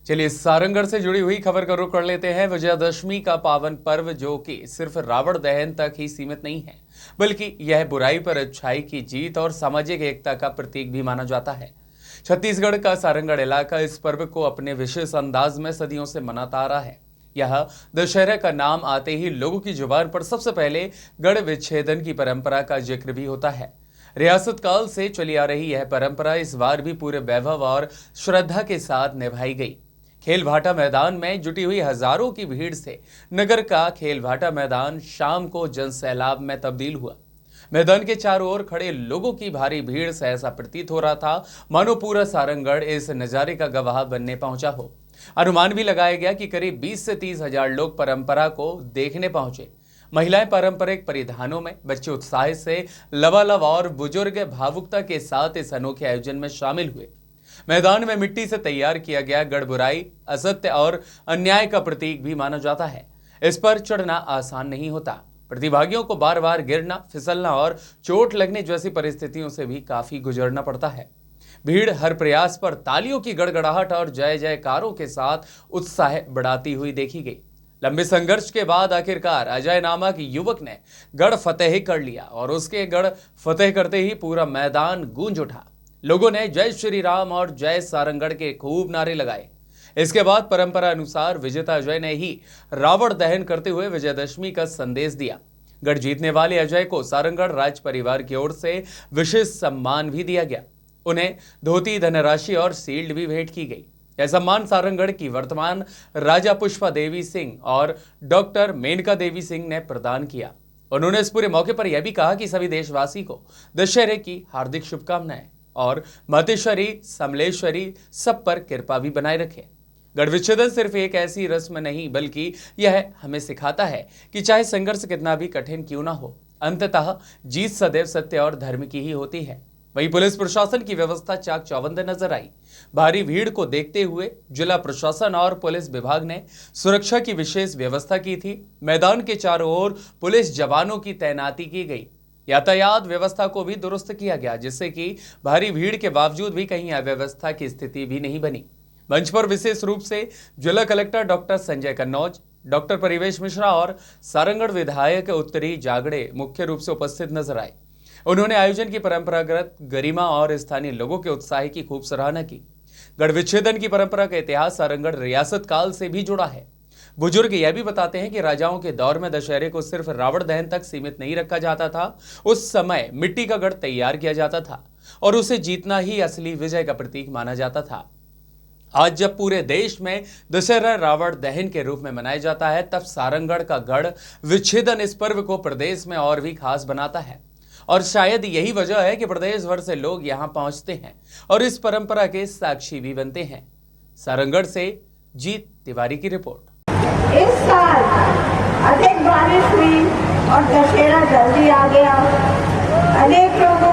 चलिए सारंगढ़ से जुड़ी हुई खबर का रुख कर लेते हैं। विजयादशमी का पावन पर्व जो कि सिर्फ रावण दहन तक ही सीमित नहीं है, बल्कि यह बुराई पर अच्छाई की जीत और सामाजिक एकता का प्रतीक भी माना जाता है। छत्तीसगढ़ का सारंगढ़ इलाका इस पर्व को अपने विशेष अंदाज में सदियों से मनाता आ रहा है। यह दशहरा का नाम आते ही लोगों की जुबान पर सबसे पहले गढ़ विच्छेदन की परंपरा का जिक्र भी होता है। रियासत काल से चली आ रही यह परंपरा इस बार भी पूरे वैभव और श्रद्धा के साथ निभाई गई। खेल भाटा मैदान में जुटी हुई हजारों की भीड़ से नगर का खेल भाटा मैदान शाम को जनसैलाब में तब्दील हुआ। मैदान के चारों ओर खड़े लोगों की भारी भीड़ से ऐसा प्रतीत हो रहा था मानो पूरा सारंगढ़ इस नजारे का गवाह बनने पहुंचा हो। अनुमान भी लगाया गया कि करीब 20 से 30 हजार लोग परंपरा को देखने पहुंचे। महिलाएं पारंपरिक परिधानों में, बच्चे उत्साह से लबालब और बुजुर्ग भावुकता के साथ इस अनोखे आयोजन में शामिल हुए। मैदान में मिट्टी से तैयार किया गया गढ़ बुराई, असत्य और अन्याय का प्रतीक भी माना जाता है। इस पर चढ़ना आसान नहीं होता। प्रतिभागियों को बार बार गिरना, फिसलना और चोट लगने जैसी परिस्थितियों से भी काफी गुजरना पड़ता है। भीड़ हर प्रयास पर तालियों की गड़गड़ाहट और जय जयकारों के साथ उत्साह बढ़ाती हुई देखी गई। लंबे संघर्ष के बाद आखिरकार अजय नामक युवक ने गढ़ फतेह कर लिया और उसके गढ़ फतेह करते ही पूरा मैदान गूंज उठा। लोगों ने जय श्री राम और जय सारंगढ़ के खूब नारे लगाए। इसके बाद परंपरा अनुसार विजेता अजय ने ही रावण दहन करते हुए विजयदशमी का संदेश दिया। गढ़ जीतने वाले अजय को सारंगढ़ राज परिवार की ओर से विशेष सम्मान भी दिया गया। उन्हें धोती, धनराशि और शील्ड भी भेंट की गई। यह सम्मान सारंगढ़ की वर्तमान राजा पुष्पा देवी सिंह और डॉक्टर मेनका देवी सिंह ने प्रदान किया। उन्होंने इस पूरे मौके पर यह भी कहा कि सभी देशवासी को दशहरे की हार्दिक शुभकामनाएं और मातेश्वरी समलेश्वरी सब पर कृपा भी बनाए रखे। गढ़ विच्छेदन सिर्फ एक ऐसी रस्म नहीं, बल्कि यह हमें सिखाता है कि चाहे संघर्ष कितना भी कठिन क्यों ना हो, अंततः जीत सदैव सत्य और धर्म की ही होती है। वहीं पुलिस प्रशासन की व्यवस्था चाक चौबंद नजर आई। भारी भीड़ को देखते हुए जिला प्रशासन और पुलिस विभाग ने सुरक्षा की विशेष व्यवस्था की थी। मैदान के चारों ओर पुलिस जवानों की तैनाती की गई। यातायात व्यवस्था को भी दुरुस्त किया गया, जिससे कि भारी भीड़ के बावजूद भी कहीं अव्यवस्था की स्थिति भी नहीं बनी। मंच पर विशेष रूप से जिला collector doctor Sanjay Kannauj, doctor परिवेश मिश्रा और सारंगढ़ विधायक उत्तरी जागड़े मुख्य रूप से उपस्थित नजर आए। उन्होंने आयोजन की परंपरागत गरिमा और स्थानीय लोगों के उत्साह की खूब सराहना की। गढ़ विच्छेदन की परंपरा का इतिहास सारंगढ़ रियासत काल से भी जुड़ा है। बुजुर्ग यह भी बताते हैं कि राजाओं के दौर में दशहरे को सिर्फ रावण दहन तक सीमित नहीं रखा जाता था। उस समय मिट्टी का गढ़ तैयार किया जाता था और उसे जीतना ही असली विजय का प्रतीक माना जाता था। आज जब पूरे देश में दशहरा रावण दहन के रूप में मनाया जाता है, तब सारंगढ़ का गढ़ विच्छेदन इस पर्व को प्रदेश में और भी खास बनाता है। और शायद यही वजह है कि प्रदेश भर से लोग यहाँ पहुंचते हैं और इस परंपरा के साक्षी भी बनते हैं। सारंगढ़ से जीत तिवारी की रिपोर्ट। इस साल अधिक बारिश हुई और दशहरा जल्दी आ गया। अनेक लोग